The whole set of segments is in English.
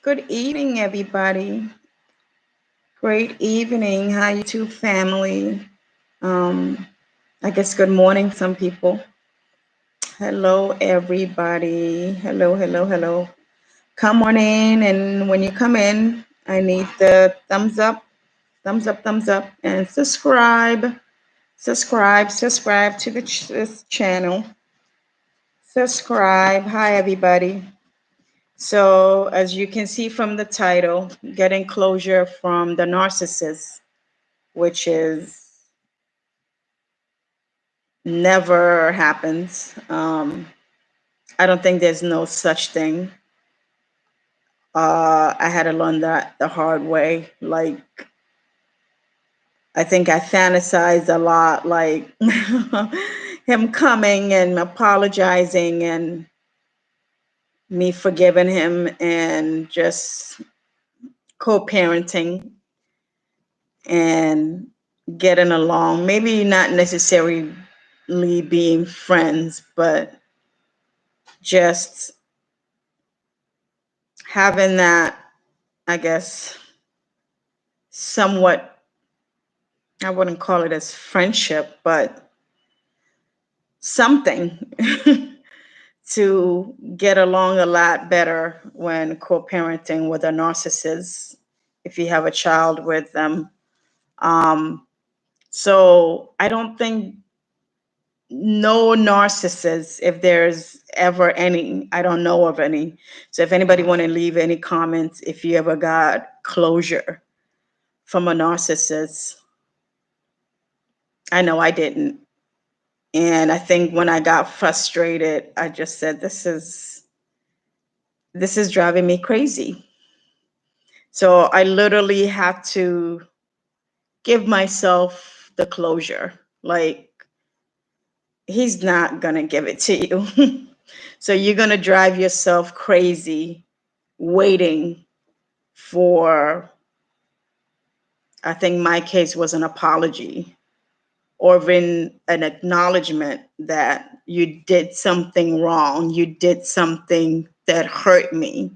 Good evening, everybody. Great evening. How you two family? Um, I guess good morning, some people. Hello, everybody. Hello, hello, hello. Come on in, and when you come in, I need the thumbs up, thumbs up, and subscribe to this channel. Subscribe. Hi, everybody. So, as you can see from the title, getting closure from the narcissist, which is never happens. I don't think there's no such thing. I had to learn that the hard way. Like, I think I fantasized a lot, like him coming and apologizing and me forgiving him and just co parenting and getting along. Maybe not necessarily being friends, but just having that, I guess, somewhat, I wouldn't call it as friendship, but something to get along a lot better when co parenting with a narcissist, if you have a child with them. Um, so I don't think no narcissists, if there's ever any, I don't know of any. So if anybody want to leave any comments, if you ever got closure from a narcissist, I know I didn't. And I think when I got frustrated, I just said, this is driving me crazy. So I literally had to give myself the closure. Like, he's not gonna give it to you. So you're gonna drive yourself crazy waiting for, I think my case was an apology or even an acknowledgement that you did something wrong, you did something that hurt me.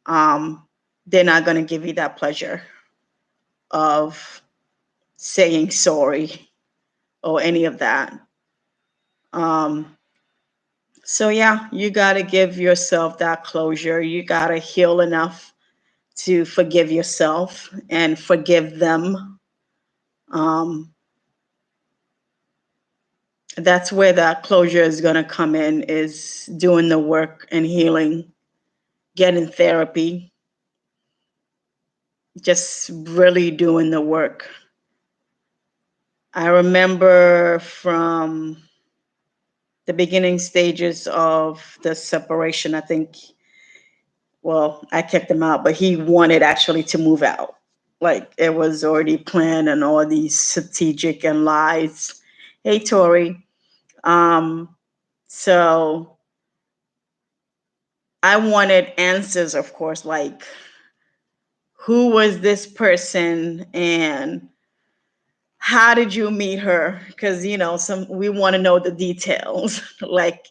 um, they're not going to give you that pleasure of saying sorry or any of that. Um, so, yeah, you got to give yourself that closure. You got to heal enough to forgive yourself and forgive them. Um, that's where that closure is going to come in, is doing the work and healing, getting therapy, just really doing the work. I remember from the beginning stages of the separation, I think, well, I kicked him out, but he wanted actually to move out. Like, it was already planned and all these strategic and lies. Hey, Tori. Um, so I wanted answers, of course, like, who was this person and how did you meet her? Because, some we want to know the details. Like,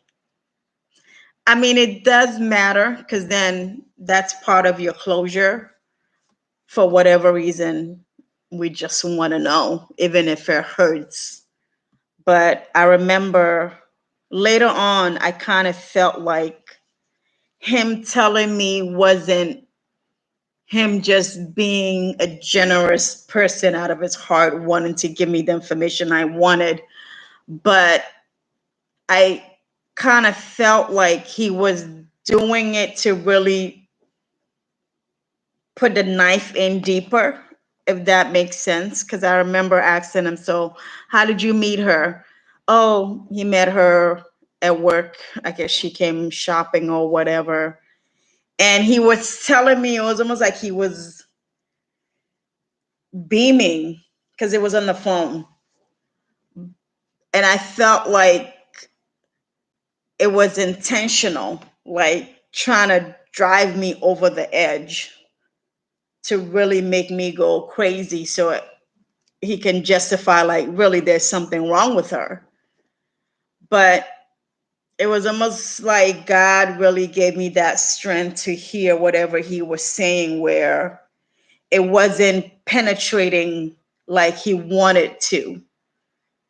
I mean, it does matter because then that's part of your closure. For whatever reason, we just want to know, even if it hurts. But I remember later on, I kind of felt like him telling me wasn't him just being a generous person out of his heart, wanting to give me the information I wanted. But I kind of felt like he was doing it to really put the knife in deeper, if that makes sense. Because I remember asking him, so how did you meet her? Oh, he met her at work. I guess she came shopping or whatever. And he was telling me, it was almost like he was beaming because it was on the phone. And I felt like it was intentional, like trying to drive me over the edge to really make me go crazy so he can justify, like, really there's something wrong with her. But it was almost like God really gave me that strength to hear whatever he was saying, where it wasn't penetrating like he wanted to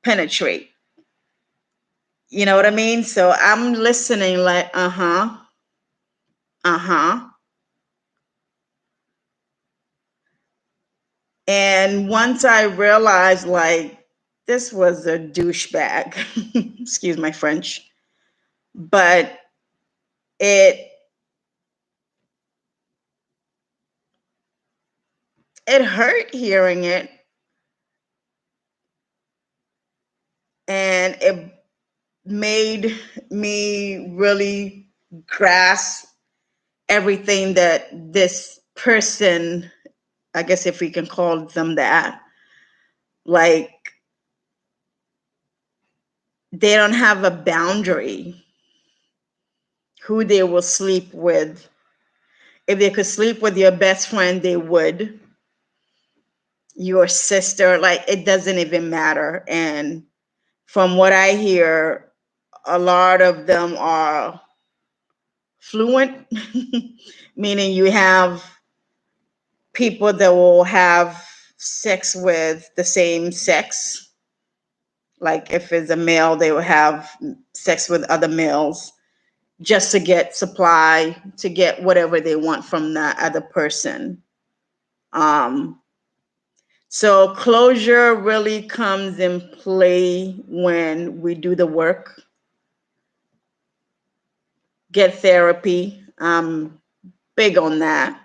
penetrate. You know what I mean? So I'm listening like, uh-huh, uh-huh. And once I realized, like, this was a douchebag, excuse my French, but it it hurt hearing it, and it made me really grasp everything that this person, I guess if we can call them that, like, they don't have a boundary who they will sleep with. If they could sleep with your best friend, they would. Your sister, like, it doesn't even matter. And from what I hear, a lot of them are fluent, meaning you have people that will have sex with the same sex. Like if it's a male, they will have sex with other males just to get supply, to get whatever they want from that other person. Um, so closure really comes in play when we do the work, get therapy. Big on that.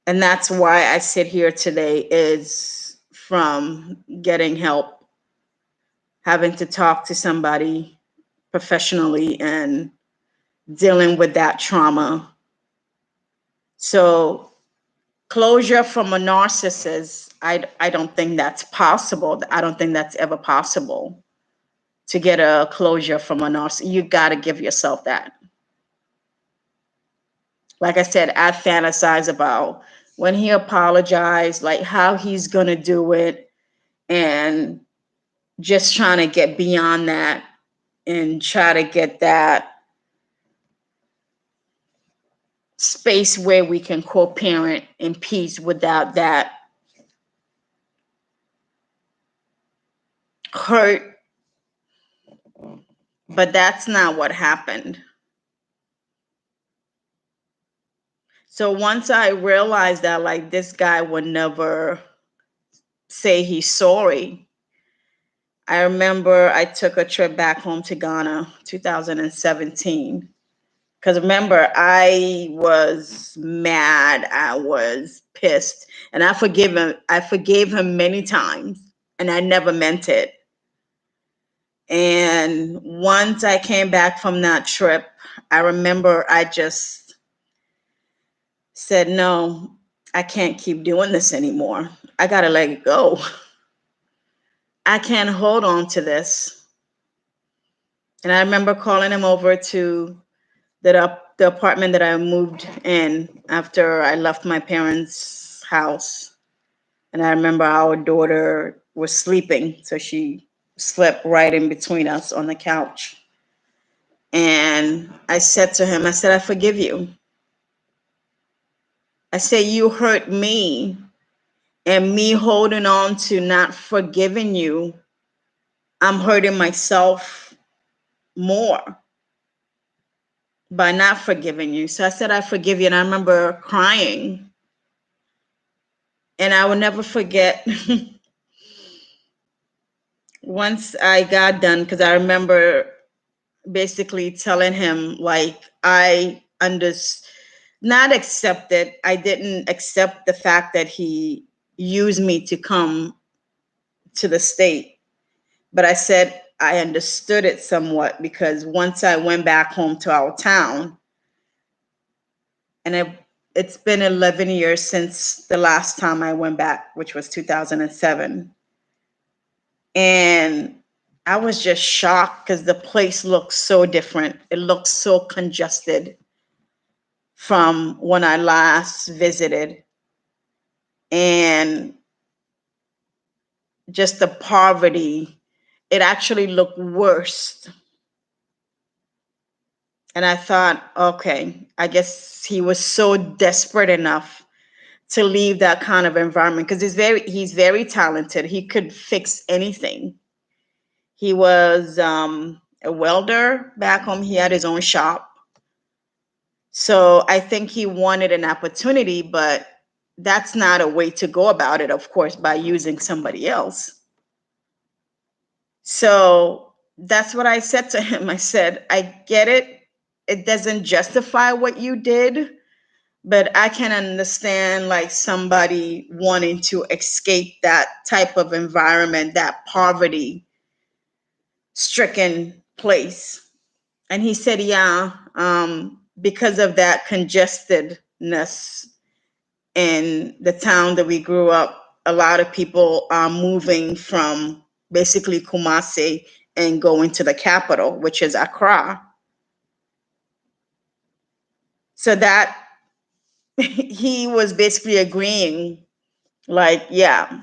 And that's why I sit here today, is from getting help, having to talk to somebody professionally and dealing with that trauma. So closure from a narcissist, I don't think that's possible. I don't think that's ever possible to get a closure from a narcissist. You got to give yourself that. Like I said, I fantasize about when he apologized, like how he's going to do it, and just trying to get beyond that and try to get that space where we can co-parent in peace without that hurt. But that's not what happened. So once I realized that, like, this guy would never say he's sorry, I remember I took a trip back home to Ghana, 2017. Because remember, I was mad, I was pissed, and I forgive him. I forgave him many times, and I never meant it. And once I came back from that trip, I remember I just said, no, I can't keep doing this anymore. I got to let it go. I can't hold on to this. And I remember calling him over to the apartment that I moved in after I left my parents' house. And I remember our daughter was sleeping, so she slept right in between us on the couch. And I said to him, I said, I forgive you. I said, you hurt me, and me holding on to not forgiving you, I'm hurting myself more by not forgiving you. So I said, I forgive you. And I remember crying. And I will never forget once I got done, because I remember basically telling him, like, I not accepted, I didn't accept the fact that he used me to come to the state. But I said I understood it somewhat, because once I went back home to our town, and it's been 11 years since the last time I went back, which was 2007. And I was just shocked because the place looks so different. It looks so congested from when I last visited. And just the poverty, it actually looked worse And I thought, okay, I guess he was so desperate enough to leave that kind of environment because he's very talented. He could fix anything. He was a welder back home. He had his own shop. So I think he wanted an opportunity, but that's not a way to go about it, of course, by using somebody else. So that's what I said to him. I said, I get it. It doesn't justify what you did, but I can understand like somebody wanting to escape that type of environment, that poverty stricken place. And he said, yeah, because of that congestedness in the town that we grew up, a lot of people are moving from basically Kumasi and going to the capital, which is Accra. So that he was basically agreeing, like, yeah,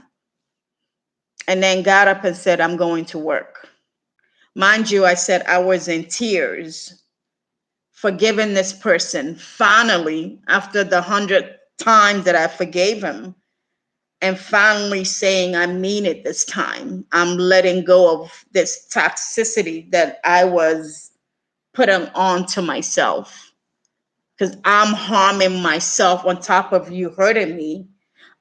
and then got up and said, I'm going to work. Mind you, I said I was in tears, forgiving this person. Finally, after the 100th time that I forgave him, and finally saying, I mean it this time. I'm letting go of this toxicity that I was putting on to myself. Because I'm harming myself on top of you hurting me.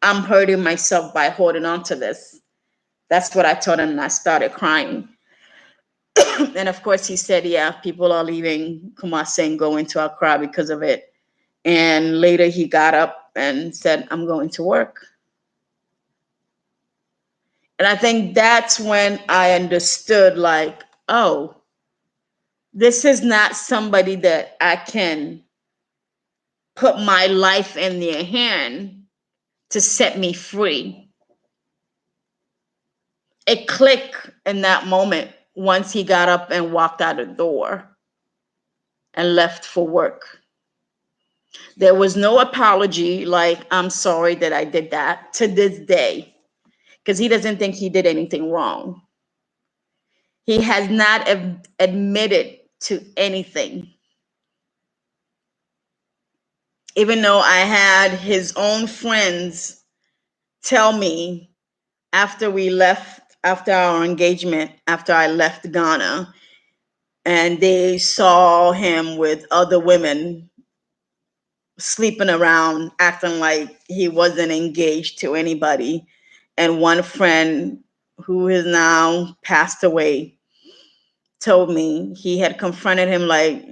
I'm hurting myself by holding on to this. That's what I told him, and I started crying. And of course, he said, yeah, people are leaving Kumasi and going to Accra because of it. And later he got up and said, I'm going to work. And I think that's when I understood, like, oh, this is not somebody that I can put my life in their hand to set me free. It clicked in that moment once he got up and walked out the door and left for work. There was no apology, like, I'm sorry that I did that to this day, because he doesn't think he did anything wrong. He has not admitted to anything. Even though I had his own friends tell me after we left, after our engagement, after I left Ghana, and they saw him with other women sleeping around, acting like he wasn't engaged to anybody. And one friend who has now passed away told me he had confronted him like,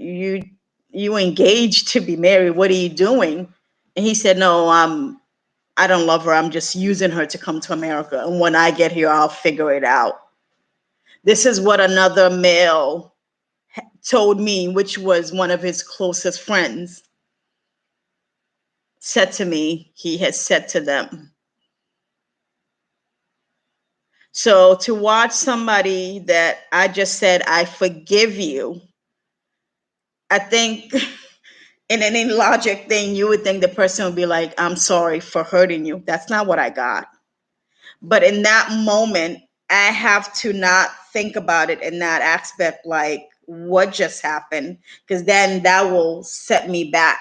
you engaged to be married, what are you doing? And he said, no, I don't love her, I'm just using her to come to America, and when I get here I'll figure it out. This is what another male told me, which was one of his closest friends, said to me he had said to them. So to watch somebody that I just said, I forgive you, I think in any logic thing, you would think the person would be like, I'm sorry for hurting you. That's not what I got. But in that moment, I have to not think about it in that aspect, like what just happened, because then that will set me back.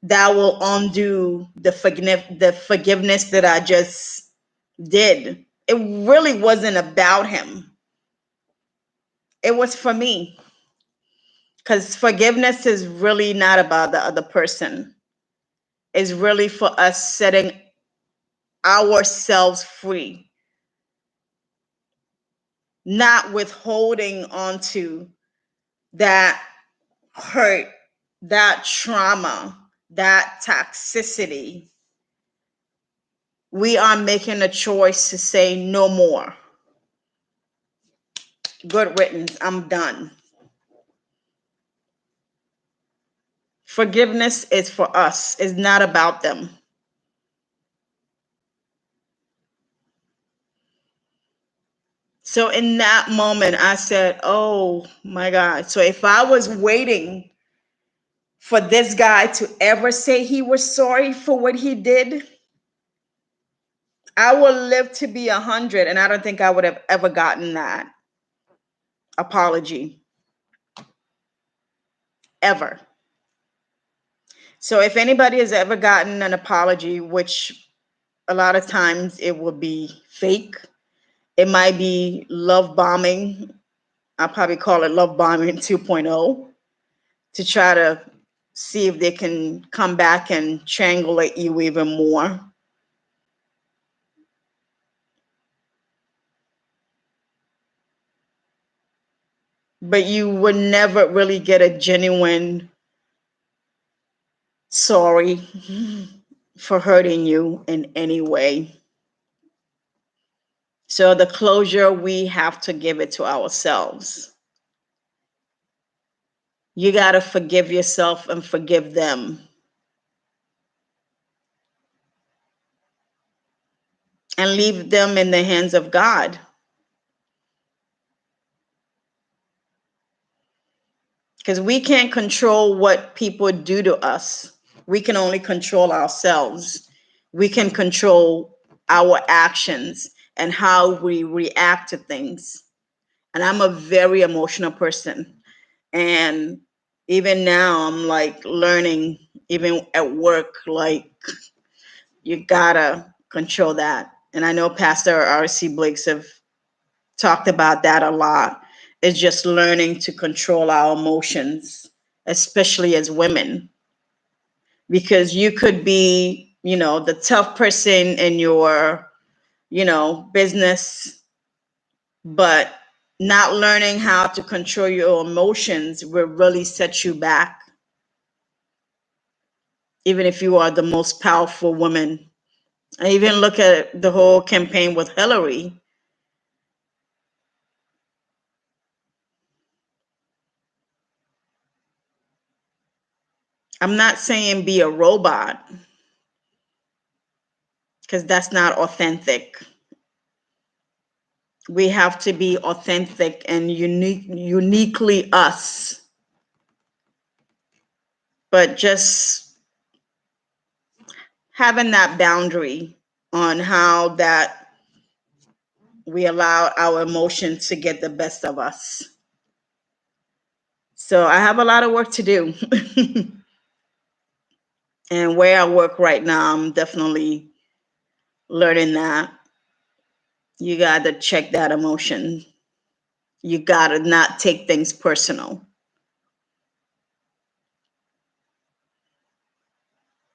That will undo the forgiveness that I just did. It really wasn't about him. It was for me. Because forgiveness is really not about the other person. It's really for us setting ourselves free, not withholding onto that hurt, that trauma, that toxicity. We are making a choice to say no more. Good riddance. I'm done. Forgiveness is for us. It's not about them. So in that moment, I said, oh my God. So if I was waiting for this guy to ever say he was sorry for what he did, I will live to be 100, and I don't think I would have ever gotten that apology. ever. So if anybody has ever gotten an apology, which a lot of times it will be fake, it might be love bombing. I'll probably call it love bombing 2.0, to try to see if they can come back and triangulate you even more. But you would never really get a genuine sorry for hurting you in any way. So the closure, we have to give it to ourselves. You got to forgive yourself and forgive them, and leave them in the hands of God. Because we can't control what people do to us. We can only control ourselves. We can control our actions and how we react to things. And I'm a very emotional person. And even now, I'm like learning, even at work, like you gotta control that. And I know Pastor R.C. Blakes have talked about that a lot. It's just learning to control our emotions, especially as women, because you could be, the tough person in your, business, but not learning how to control your emotions will really set you back, even if you are the most powerful woman. I even look at the whole campaign with Hillary. I'm not saying be a robot, because that's not authentic. We have to be authentic and uniquely us. But just having that boundary on how that we allow our emotions to get the best of us. So I have a lot of work to do. And where I work right now, I'm definitely learning that you got to check that emotion. You got to not take things personal.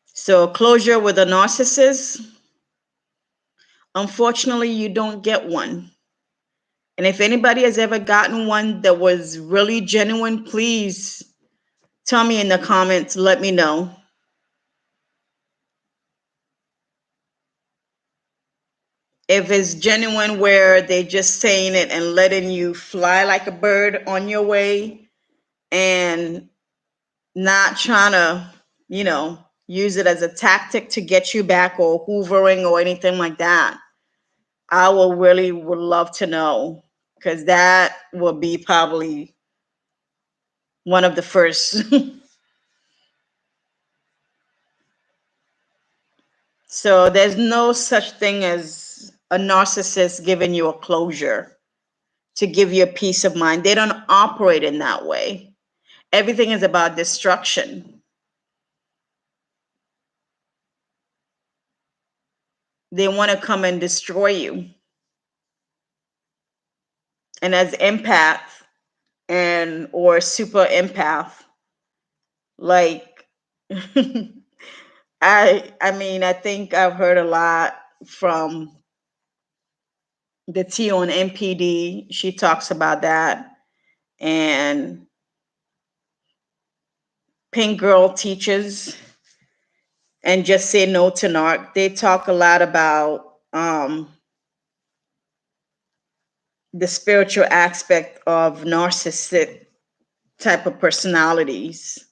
So, closure with a narcissist, unfortunately, you don't get one. And if anybody has ever gotten one that was really genuine, please tell me in the comments, let me know. If it's genuine where they just saying it and letting you fly like a bird on your way, and not trying to, use it as a tactic to get you back, or hoovering or anything like that, I will really would love to know, because that will be probably one of the first. So there's no such thing as a narcissist giving you a closure to give you a peace of mind. They don't operate in that way. Everything is about destruction. They want to come and destroy you. And as empath and or super empath, like I think I've heard a lot from the T on MPD. She talks about that. And Pink Girl teaches and just say no to narc. They talk a lot about the spiritual aspect of narcissistic type of personalities.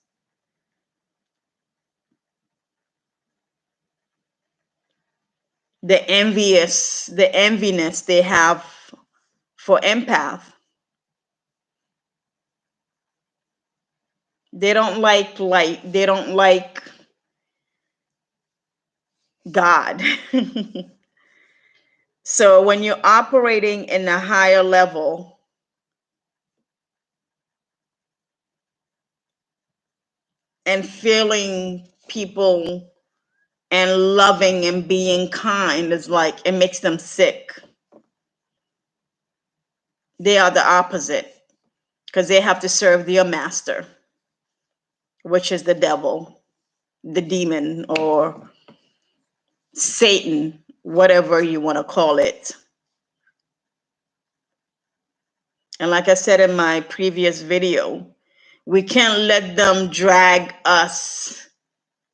The enviness they have for empath. They don't like light. They don't like God. So when you're operating in a higher level, and feeling people and loving and being kind is like it makes them sick. They are the opposite because they have to serve their master, which is the devil, the demon, or Satan, whatever you want to call it. And like I said in my previous video, we can't let them drag us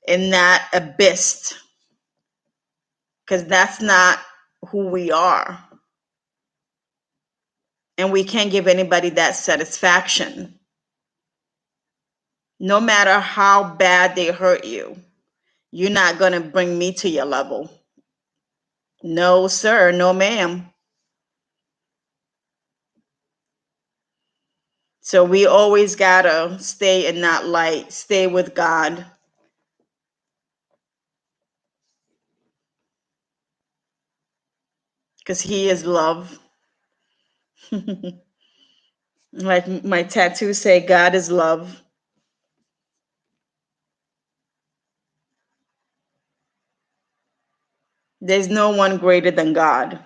in that abyss because that's not who we are. And we can't give anybody that satisfaction. No matter how bad they hurt you, you're not going to bring me to your level. No, sir. No, ma'am. So we always got to stay in that light, stay with God. Because He is love. Like my tattoos say, God is love. There's no one greater than God.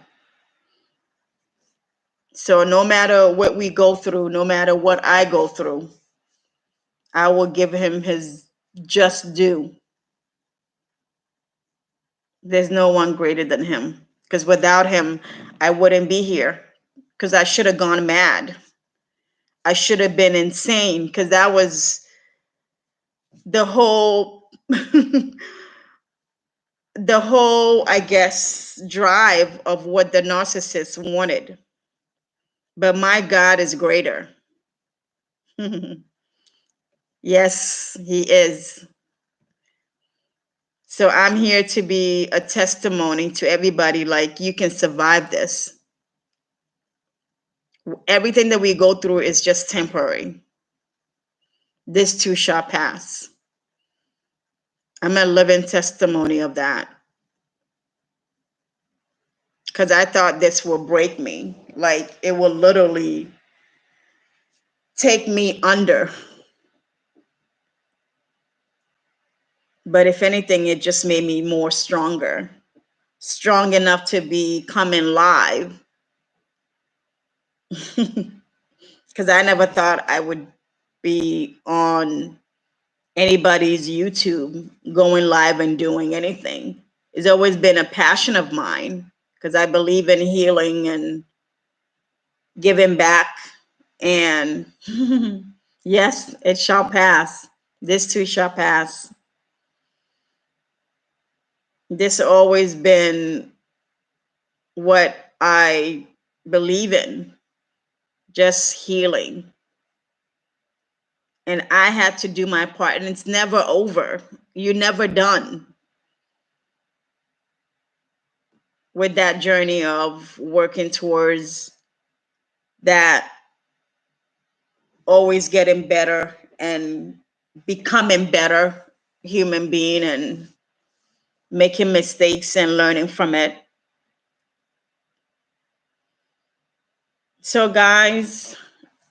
So no matter what we go through, no matter what I go through, I will give Him His just due. There's no one greater than Him. Because without Him, I wouldn't be here. Because I should have gone mad. I should have been insane. Because that was the whole, I guess, drive of what the narcissist wanted. But my God is greater. Yes, He is. So I'm here to be a testimony to everybody, like you can survive this. Everything that we go through is just temporary. This too shall pass. I'm a living testimony of that. Because I thought this will break me. Like it will literally take me under. But if anything, it just made me more stronger. Strong enough to be coming live. Because I never thought I would be on anybody's YouTube going live and doing anything. It's always been a passion of mine because I believe in healing and giving back. And yes, it shall pass. This too shall pass. This always been what I believe in, just healing. And I had to do my part, and it's never over. You're never done with that journey of working towards that, always getting better and becoming better human being and making mistakes and learning from it. So guys,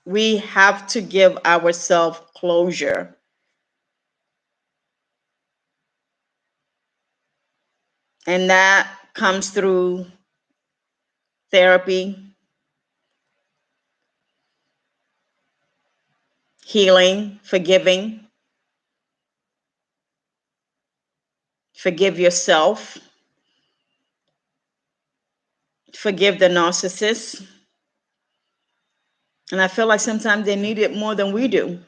we have to give ourselves closure. And that comes through therapy, healing, forgiving. Forgive yourself. Forgive the narcissist. And I feel like sometimes they need it more than we do.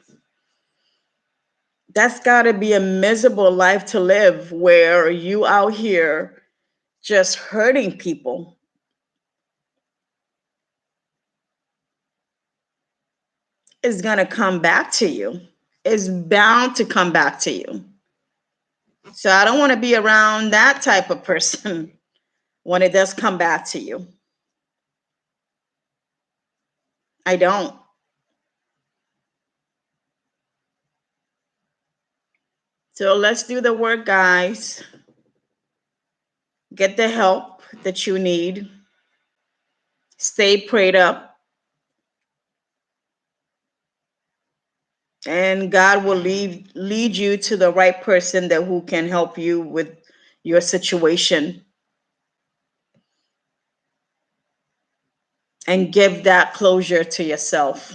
That's got to be a miserable life to live where you out here just hurting people. It's going to come back to you. It's bound to come back to you. So I don't want to be around that type of person when it does come back to you. I don't. So let's do the work, guys. Get the help that you need. Stay prayed up. and God will lead you to the right person that who can help you with your situation and give that closure to yourself.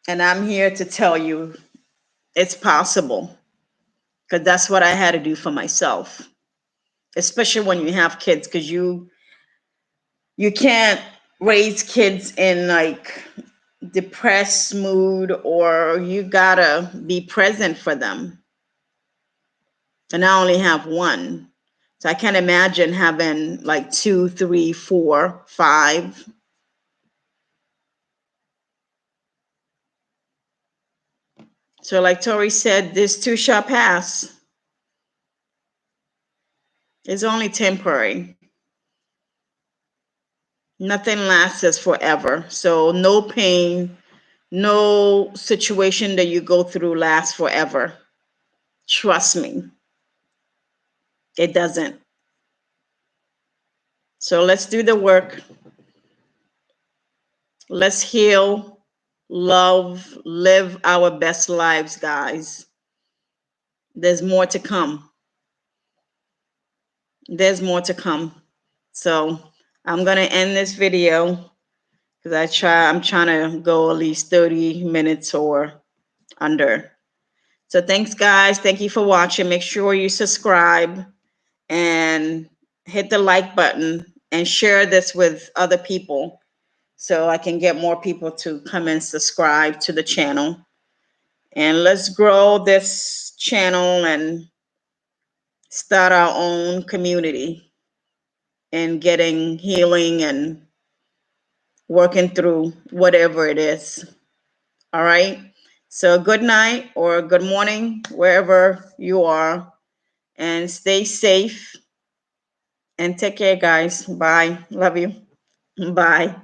And I'm here to tell you it's possible, because that's what I had to do for myself, especially when you have kids, because you can't raise kids in like depressed mood, or you gotta be present for them. And I only have one. So I can't imagine having like two, three, four, five. So like Tori said, this too shall pass. It's only temporary. Nothing lasts forever. So no pain, no situation that you go through lasts forever. Trust me, it doesn't. So let's do the work. Let's heal, love, live our best lives, guys. There's more to come. There's more to come. So I'm gonna end this video because I'm trying to go at least 30 minutes or under. So thanks, guys. Thank you for watching. Make sure you subscribe and hit the like button and share this with other people so I can get more people to come and subscribe to the channel. And let's grow this channel and start our own community and getting healing and working through whatever it is. All right. So good night or good morning, wherever you are, and stay safe and take care, guys. Bye. Love you. Bye.